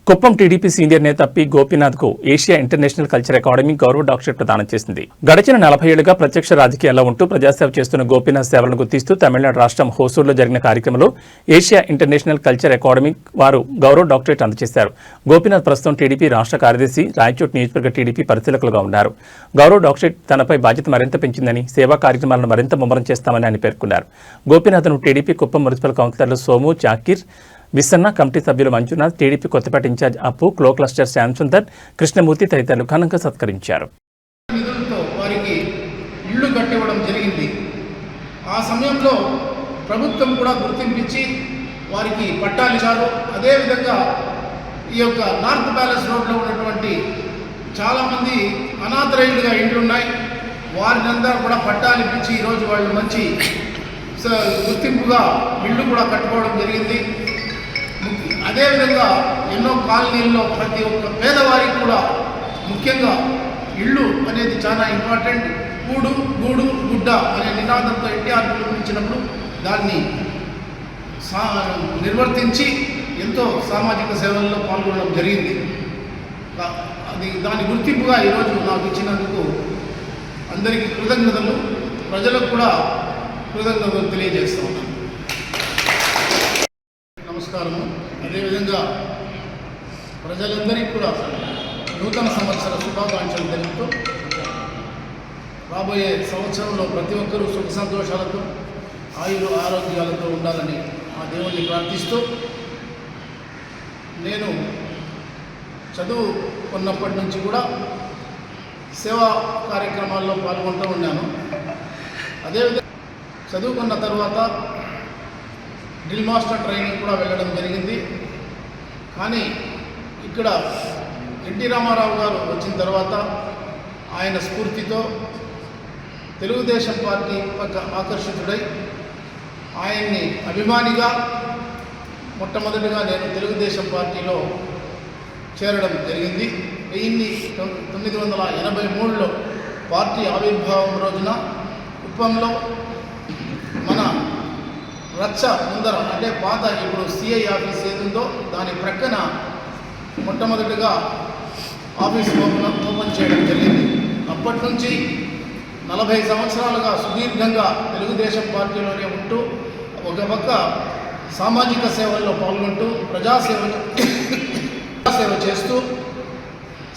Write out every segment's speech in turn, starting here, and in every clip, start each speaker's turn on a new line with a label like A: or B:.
A: Kuppam TDP senior నేత P గోపీనాథ్కు Asia International Culture Academy గౌరవ డాక్టరేట్ ప్రదానం చేసింది. గడిచిన 40 ఏళ్లుగా ప్రత్యక్ష రాజకీయాల్లో ఉంటూ ప్రజాసేవ చేస్తున్న గోపీనాథ్ సేవలను గుర్తిస్తూ తమిళనాడు రాష్ట్రం హోసూరులో జరిగిన కార్యక్రమంలో ఏషియా ఇంటర్నేషనల్ కల్చర్ అకాడమీ వారు గౌరవ డాక్టరేట్ అందజేశారు. గోపీనాథ్ ప్రస్తుతం టీడీపీ రాష్ట్ర కార్యదర్శి, రాయచోటి నియోజకవర్గ టీడీపీ పరిశీలకులుగా ఉన్నారు. గౌరవ డాక్టరేట్ తనపై బాధ్యత మరింత పెంచిందని, సేవా కార్యక్రమాలను మరింత ముమ్మరం చేస్తామని ఆయన పేర్కొన్నారు. గోపీనాథ్ను టీడీపీ కుప్పం మున్సిపల్ కౌన్సిలర్లు సోము, చాకీర్, విసన్న, కమిటీ సభ్యులు మంజునాథ్, టీడీపీ కొత్తపేట ఇన్ఛార్జ్ అప్పు, క్లో క్లస్టర్ శ్యామసుందర్, కృష్ణమూర్తి తదితరులు ఘనంగా సత్కరించారు.
B: వారికి ఇళ్లు కట్టివ్వడం జరిగింది. ఆ సమయంలో ప్రభుత్వం కూడా గుర్తింపించి వారికి పట్టాలు ఇచ్చారు. అదేవిధంగా ఈ యొక్క నార్త్ ప్యాలెస్ రోడ్లో ఉన్నటువంటి చాలామంది అనాథరైలుగా ఇండ్లు ఉన్నాయి. వారినంతా కూడా పట్టాలు ఇప్పించి ఈరోజు వాళ్ళు మంచి గుర్తింపుగా ఇళ్ళు కూడా కట్టుకోవడం జరిగింది. అదేవిధంగా ఎన్నో కాలనీల్లో ప్రతి ఒక్క పేదవారికి కూడా ముఖ్యంగా ఇళ్ళు అనేది చాలా ఇంపార్టెంట్. కూడు, గూడు, గుడ్డ అనే నినాదంతో ఎన్టీఆర్ పిలుపునిచ్చినప్పుడు దాన్ని నిర్వర్తించి ఎంతో సామాజిక సేవల్లో పాల్గొనడం జరిగింది. దాని గుర్తింపుగా ఈరోజు నాకు ఇచ్చినందుకు అందరికీ కృతజ్ఞతలు, ప్రజలకు కూడా కృతజ్ఞతలు తెలియజేస్తూ ఉన్నాను. నమస్కారము. అదేవిధంగా ప్రజలందరికీ కూడా నూతన సంవత్సర శుభాకాంక్షలు తెలుపుతూ రాబోయే సంవత్సరంలో ప్రతి ఒక్కరూ సుఖ సంతోషాలతో, ఆరోగ్యాలతో ఉండాలని ఆ దేవుణ్ణి ప్రార్థిస్తూ, నేను చదువుకున్నప్పటి నుంచి కూడా సేవా కార్యక్రమాల్లో పాల్గొంటూ ఉన్నాను. అదేవిధంగా చదువుకున్న తర్వాత డ్రిల్ మాస్టర్ ట్రైనింగ్ కూడా వెళ్ళడం జరిగింది. కానీ ఇక్కడ ఎన్టీ రామారావు గారు వచ్చిన తర్వాత ఆయన స్ఫూర్తితో తెలుగుదేశం పార్టీ పక్క ఆకర్షితుడై ఆయన్ని అభిమానిగా మొట్టమొదటిగా నేను తెలుగుదేశం పార్టీలో చేరడం జరిగింది. 1983లో పార్టీ ఆవిర్భావం రోజున కుప్పంలో మన రచ్చ ముందర, అంటే పాత ఇప్పుడు సిఐ ఆఫీస్ ఏదుందో దాని ప్రక్కన మొట్టమొదటిగా ఆఫీస్ ఓపెన్ చేయడం జరిగింది. అప్పటి నుంచి 40 సంవత్సరాలుగా సుదీర్ఘంగా తెలుగుదేశం పార్టీలోనే ఉంటూ ఒక పక్క సామాజిక సేవల్లో పాల్గొంటూ ప్రజాసేవ చేస్తూ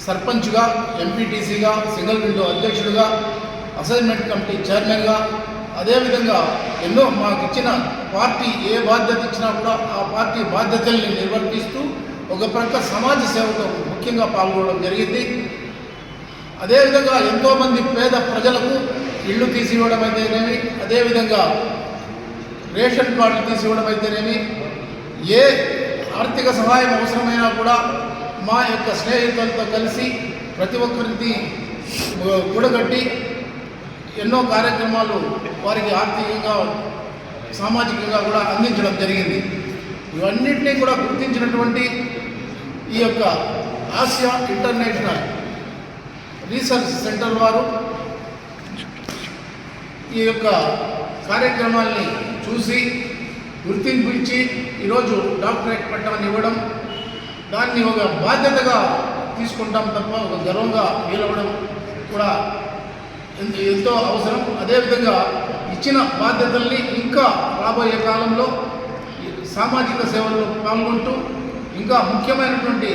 B: సర్పంచ్గా, ఎంపీటీసీగా, సింగిల్ విండో అధ్యక్షుడిగా, అసైన్మెంట్ కమిటీ చైర్మన్గా, అదేవిధంగా ఎన్నో మాకు ఇచ్చిన పార్టీ ఏ బాధ్యత ఇచ్చినా కూడా ఆ పార్టీ బాధ్యతల్ని నిర్వర్తిస్తూ ఒక ప్రక్క సమాజ సేవతో ముఖ్యంగా పాల్గొనడం జరిగింది. అదేవిధంగా ఎంతోమంది పేద ప్రజలకు ఇళ్ళు తీసివ్వడం అయితేనేమి, అదేవిధంగా రేషన్ కార్డులు తీసివ్వడం అయితేనేమి, ఏ ఆర్థిక సహాయం అవసరమైనా కూడా మా యొక్క స్నేహితులతో కలిసి ప్రతి ఒక్కరిని కూడగట్టి ఎన్నో కార్యక్రమాలు వారికి ఆర్థికంగా, సామాజికంగా కూడా అందించడం జరిగింది. ఇవన్నింటినీ కూడా గుర్తించినటువంటి ఈ యొక్క ఆసియా ఇంటర్నేషనల్ రీసెర్చ్ సెంటర్ వారు ఈ యొక్క కార్యక్రమాల్ని చూసి గుర్తింపు ఇచ్చి ఈరోజు డాక్టరేట్ పట్టాన్ని ఇవ్వడం, దాన్ని ఒక బాధ్యతగా తీసుకుంటాం తప్ప ఒక గర్వంగా నిలవడం కూడా ఎంతో అవసరం. అదేవిధంగా ఇచ్చిన బాధ్యతల్ని ఇంకా రాబోయే కాలంలో సామాజిక సేవల్లో పాల్గొంటూ ఇంకా ముఖ్యమైనటువంటి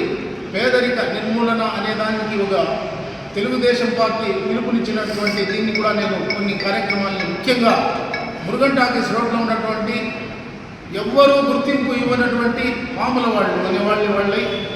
B: పేదరిక నిర్మూలన అనే దానికి ఒక తెలుగుదేశం పార్టీ పిలుపునిచ్చినటువంటి దీన్ని కూడా నేను కొన్ని కార్యక్రమాలని, ముఖ్యంగా మురుగన్ టాకీస్ రోడ్లో ఉన్నటువంటి ఎవ్వరూ గుర్తింపు ఇవ్వనటువంటి మామూలు వాళ్ళు అనే వాళ్ళై